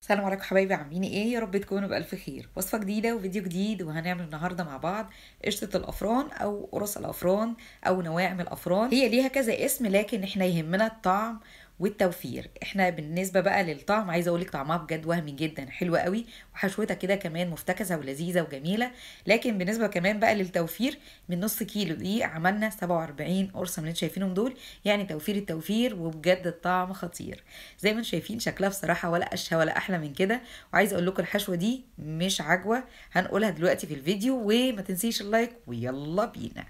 السلام عليكم حبايبي، عاملين ايه؟ يا رب تكونوا بألف خير. وصفة جديدة وفيديو جديد، وهنعمل النهاردة مع بعض قشطة الأفران أو قرص الأفران أو نواعم الأفران. هي ليها كذا اسم، لكن احنا يهمنا الطعم والتوفير. احنا بالنسبة بقى للطعم عايزة اقولك طعمها بجد وهمي جدا، حلوة قوي، وحشوتها كده كمان مفتكسة ولذيذة وجميلة. لكن بالنسبة كمان بقى للتوفير، من نص كيلو دقيق عملنا 47 قرصة من اللي انتوا شايفينهم دول. يعني توفير التوفير، وبجد الطعم خطير. زي ما انتم شايفين شكلها بصراحة ولا أشهى ولا أحلى من كده. وعايزة أقول لكم الحشوة دي مش عجوة، هنقولها دلوقتي في الفيديو. وما تنسيش اللايك، ويلا بينا.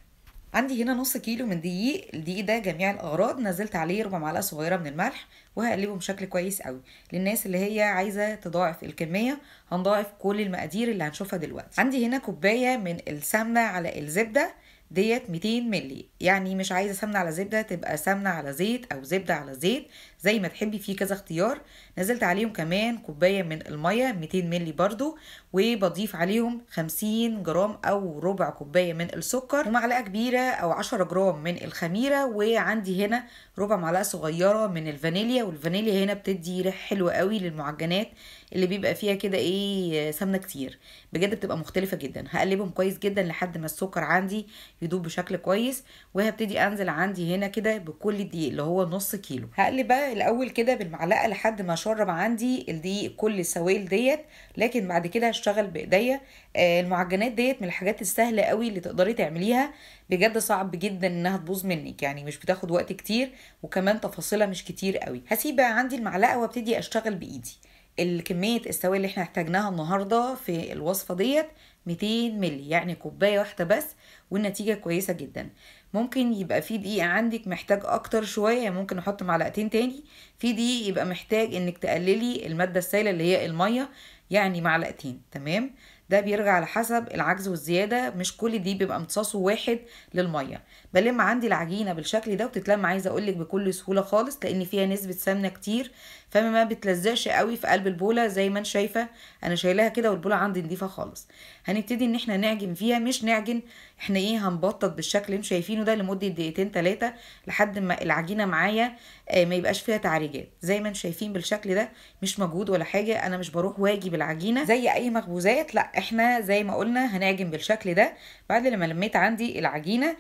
عندي هنا نص كيلو من دقيق. الدقيق ده جميع الأغراض، نزلت عليه ربع معلقة صغيرة من الملح، وهقلبه بشكل كويس قوي. للناس اللي هي عايزة تضاعف الكمية هنضاعف كل المقادير اللي هنشوفها دلوقتي. عندي هنا كوباية من السمنة على الزبدة ديت 200 ملي. يعني مش عايزه سمنه على زبده، تبقى سمنه على زيت او زبده على زيت زي ما تحبي، فيه كذا اختيار. نزلت عليهم كمان كوبايه من الميه 200 ملي برضو، وبضيف عليهم 50 جرام او ربع كوبايه من السكر، ومعلقه كبيره او 10 جرام من الخميره. وعندي هنا ربع معلقه صغيره من الفانيليا، والفانيليا هنا بتدي ريحه حلوه قوي للمعجنات اللي بيبقى فيها كده ايه سمنه كتير. بجد بتبقى مختلفه جدا. هقلبهم كويس جدا لحد ما السكر عندي يدوب بشكل كويس، وهبتدي انزل عندي هنا كده بكل الدقيق اللي هو نص كيلو. هقلب بقى الاول كده بالمعلقه لحد ما اشرب عندي الدقيق كل السوائل ديت، لكن بعد كده هشتغل بايديا. المعجنات ديت من الحاجات السهله قوي اللي تقدري تعمليها. بجد صعب جدا انها تبوظ منك، يعني مش بتاخد وقت كتير، وكمان تفاصيلها مش كتير قوي. هسيب بقى عندي المعلقه وابتدي اشتغل بايدي. الكميه السوائل اللي احنا احتاجناها النهارده في الوصفه ديت 200 ملي، يعني كوبايه واحده بس، والنتيجه كويسه جدا. ممكن يبقى في دقيق عندك محتاج اكتر شويه، ممكن احط معلقتين تاني. في دقيق يبقى محتاج انك تقللي الماده السائله اللي هي الميه، يعني معلقتين. تمام، ده بيرجع على حسب العجز والزياده، مش كل دي بيبقى امتصاصه واحد للميه. بلم عندي العجينه بالشكل ده، وتتلم عايزه اقولك بكل سهوله خالص، لان فيها نسبه سمنه كتير، فما بتلزقش قوي في قلب البوله. زي ما انت شايفه انا شايلاها كده، والبوله عندي نضيفه خالص. هنبتدي ان احنا نعجن فيها، مش نعجن، احنا ايه هنبطط بالشكل اللي انتوا شايفينه ده لمده دقيقتين 3، لحد ما العجينه معايا ما يبقاش فيها تعريجات. زي ما انتوا شايفين بالشكل ده، مش مجهود ولا حاجه، انا مش بروح واجي بالعجينه زي اي مخبوزات، لا احنا زي ما قلنا هنعجن بالشكل ده. بعد لما لميت عندي العجينه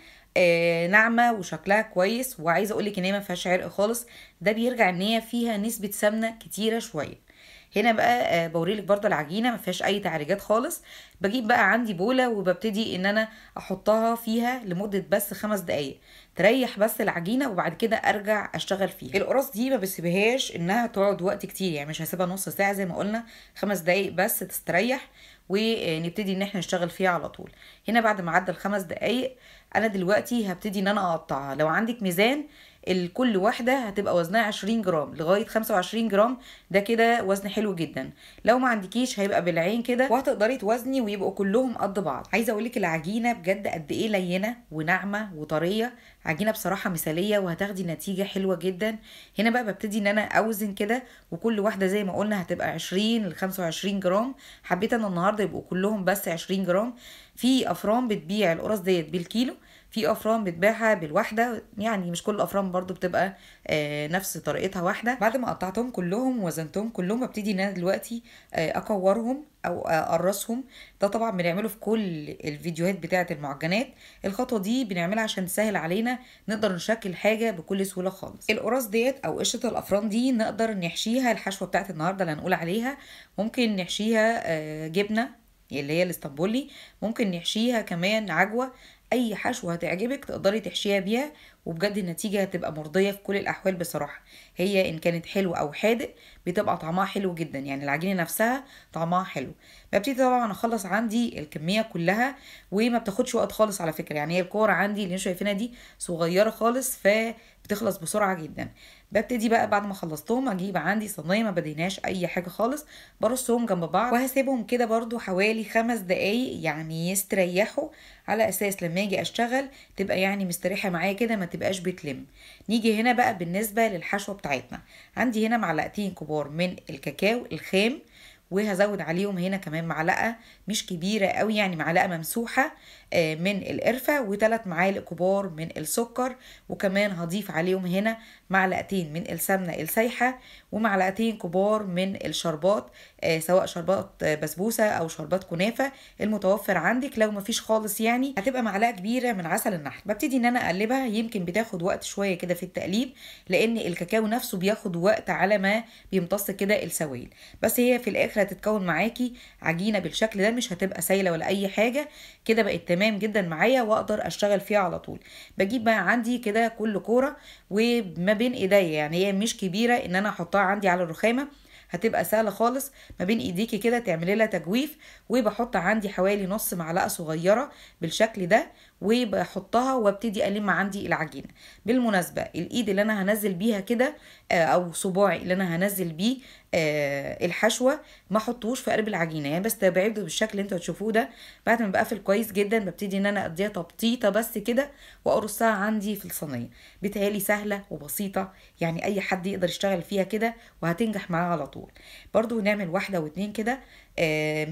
ناعمه وشكلها كويس، وعايزه اقولك ان هي ما فيهاش عرق خالص، ده بيرجع ان هي فيها نسبه سمنه كتيره شويه. هنا بقى بوريلك برضه العجينه ما فيهاش اي تعريجات خالص. بجيب بقى عندي بوله، وببتدي ان انا احطها فيها لمده بس 5 دقايق، تريح بس العجينه، وبعد كده ارجع اشتغل فيها. القراص دي ما بسيبهاش انها تقعد وقت كتير، يعني مش هسيبها نص ساعه زي ما قلنا، 5 دقايق بس تستريح، ونبتدي ان احنا نشتغل فيها على طول. هنا بعد ما عدى ال5 دقايق، انا دلوقتي هبتدي ان انا اقطعها. لو عندك ميزان، الكل واحدة هتبقى وزنها 20 جرام لغاية 25 جرام، ده كده وزن حلو جدا. لو ما عندكيش هيبقى بالعين كده، وهتقدري توزني ويبقوا كلهم قد بعض. عايزة اقولك العجينة بجد قد ايه لينة وناعمة وطرية، عجينة بصراحة مثالية، وهتاخدي نتيجة حلوة جدا. هنا بقى ببتدي ان انا اوزن كده، وكل واحدة زي ما قلنا هتبقى 20 ل 25 جرام. حبيت انا النهاردة يبقوا كلهم بس 20 جرام. في افران بتبيع القرص ديت بالكيلو، في افران بتبيعها بالواحده، يعني مش كل الافران برضو بتبقى نفس طريقتها واحده. بعد ما قطعتهم كلهم ووزنتهم كلهم، ببتدي ان انا دلوقتي اكورهم او اقرصهم. ده طبعا بنعمله في كل الفيديوهات بتاعه المعجنات. الخطوه دي بنعملها عشان تسهل علينا نقدر نشكل حاجه بكل سهوله خالص. القراص ديت او قشره الافران دي نقدر نحشيها الحشوه بتاعه النهارده اللي هنقول عليها. ممكن نحشيها جبنه اللي هي الاسطنبولي، ممكن نحشيها كمان عجوه. اي حشوه هتعجبك تقدري تحشيها بيها، وبجد النتيجه هتبقى مرضيه في كل الاحوال بصراحه. هي ان كانت حلو او حادق بتبقى طعمها حلو جدا، يعني العجينه نفسها طعمها حلو. ببتدي طبعا اخلص عندي الكميه كلها، وما بتاخدش وقت خالص على فكره. يعني هي الكوره عندي اللي انتوا شايفينها دي صغيره خالص، بتخلص بسرعه جدا. ببتدي بقى بعد ما خلصتهم اجيب عندي صينيه ما بدهناش اي حاجه خالص، برصهم جنب بعض، وهسيبهم كده برضو حوالي 5 دقايق يعني يستريحوا، على اساس لما اجي اشتغل تبقى يعني مستريحه معايا كده، ما تبقاش بتلم. نيجي هنا بقى بالنسبه للحشوه بتاعتنا. عندي هنا معلقتين كبار من الكاكاو الخام، وهزود عليهم هنا كمان معلقه مش كبيره قوي، يعني معلقه ممسوحه من القرفه، و3 معالق كبار من السكر، وكمان هضيف عليهم هنا معلقتين من السمنه السايحه ومعلقتين كبار من الشربات، سواء شربات بسبوسه او شربات كنافه المتوفر عندك. لو مفيش خالص يعني هتبقى معلقه كبيره من عسل النحل. ببتدي ان انا اقلبها، يمكن بتاخد وقت شويه كده في التقليب لان الكاكاو نفسه بياخد وقت على ما بيمتص كده السوائل، بس هي في الاخر هتتكون معاكي عجينه بالشكل ده، مش هتبقى سايله ولا اي حاجه. كده بقت تمام جدا معايا واقدر اشتغل فيها على طول. بجيب بقى عندي كده كل كوره وما بين ايديا، يعني هي مش كبيره ان انا احطها عندي على الرخامه، هتبقى سهله خالص ما بين ايديكي كده تعملي لها تجويف. وبحط عندي حوالي نص معلقه صغيره بالشكل ده وبحطها وابتدي الم عندي العجينه. بالمناسبه الايد اللي انا هنزل بيها كده او صباعي اللي انا هنزل بيه الحشوه ما احطوش في قلب العجينه، يعني بس تبعده بالشكل اللي انتوا هتشوفوه ده. بعد ما بقفل كويس جدا ببتدي ان انا اديها تبطيطه بس كده وارصها عندي في الصينيه. بتهيالي سهله وبسيطه، يعني اي حد يقدر يشتغل فيها كده وهتنجح معاه على طول. برضو نعمل 1 أو 2 كده.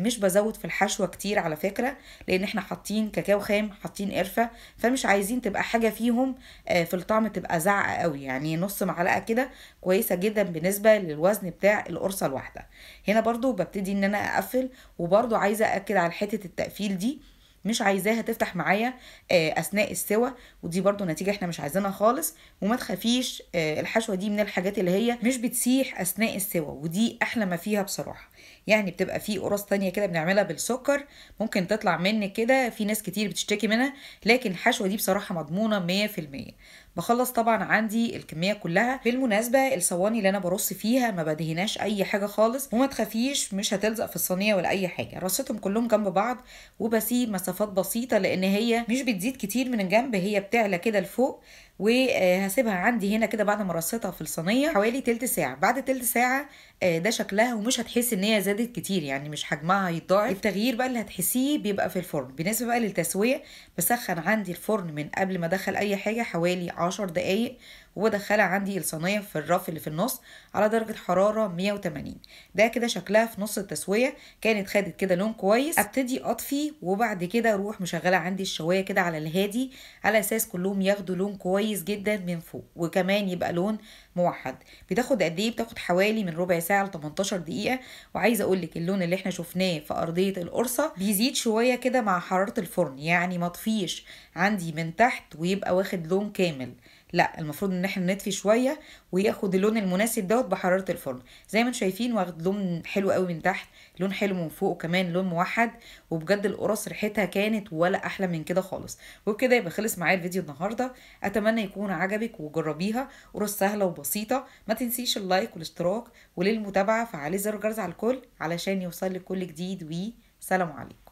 مش بزود في الحشوه كتير على فكره، لان احنا حاطين كاكاو خام حاطين قرفه، فمش عايزين تبقى حاجه فيهم في الطعم تبقى زعقه قوي، يعني نص معلقه كده كويسه جدا بالنسبه للوزن بتاع القرصه الواحده. هنا برضو ببتدي ان انا اقفل، وبرضو عايزه اكد على حته التقفيل دي، مش عايزاها تفتح معايا اثناء السوى، ودي برضو نتيجه احنا مش عايزينها خالص. وما تخافيش، الحشوه دي من الحاجات اللي هي مش بتسيح اثناء السوى، ودي احلى ما فيها بصراحه. يعني بتبقى في قرص تانية كده بنعملها بالسكر ممكن تطلع منك كده، في ناس كتير بتشتكي منها، لكن الحشوه دي بصراحه مضمونه 100%. بخلص طبعا عندي الكميه كلها. بالمناسبه الصواني اللي انا برص فيها ما بدهناش اي حاجه خالص، وما تخافيش مش هتلزق في الصينيه ولا اي حاجه. رصيتهم كلهم جنب بعض وبسيب مسافات بسيطه لان هي مش بتزيد كتير من الجنب، هي بتعلى كده لفوق. وهسيبها عندي هنا كده بعد ما رصيتها في الصينيه حوالي تلت ساعه. بعد تلت ساعه ده شكلها، ومش هتحسي ان هي زادت كتير، يعني مش حجمها هيتضاعف. التغيير بقى اللي هتحسيه بيبقى في الفرن. بالنسبه بقى للتسويه، بسخن عندي الفرن من قبل ما ادخل اي حاجه حوالي 10 دقايق، وبدخلها عندي الصينيه في الرف اللي في النص على درجه حراره 180. ده كده شكلها في نص التسويه، كانت خدت كده لون كويس. ابتدي اطفي وبعد كده اروح مشغله عندي الشوايه كده على الهادي، على اساس كلهم ياخدوا لون كويس جدا من فوق، وكمان يبقى لون موحد. بتاخد قد ايه؟ بتاخد حوالي من ربع ساعه ل 18 دقيقه. وعايزه اقول لك اللون اللي احنا شفناه في ارضيه القرصه بيزيد شويه كده مع حراره الفرن، يعني ما طفيش عندي من تحت ويبقى واخد لون كامل، لا، المفروض ان احنا نطفي شويه وياخد اللون المناسب دوت بحراره الفرن. زي ما انتم شايفين واخد لون حلو قوي من تحت، لون حلو من فوق، وكمان لون موحد. وبجد القرص ريحتها كانت ولا احلى من كده خالص. وبكده يبقى خلص معايا الفيديو النهارده. اتمنى يكون عجبك وجربيها، قرص سهله وبسيطه. ما تنسيش اللايك والاشتراك، وللمتابعه فعلي زر الجرس على الكل علشان يوصل لك كل جديد. وسلام عليكم.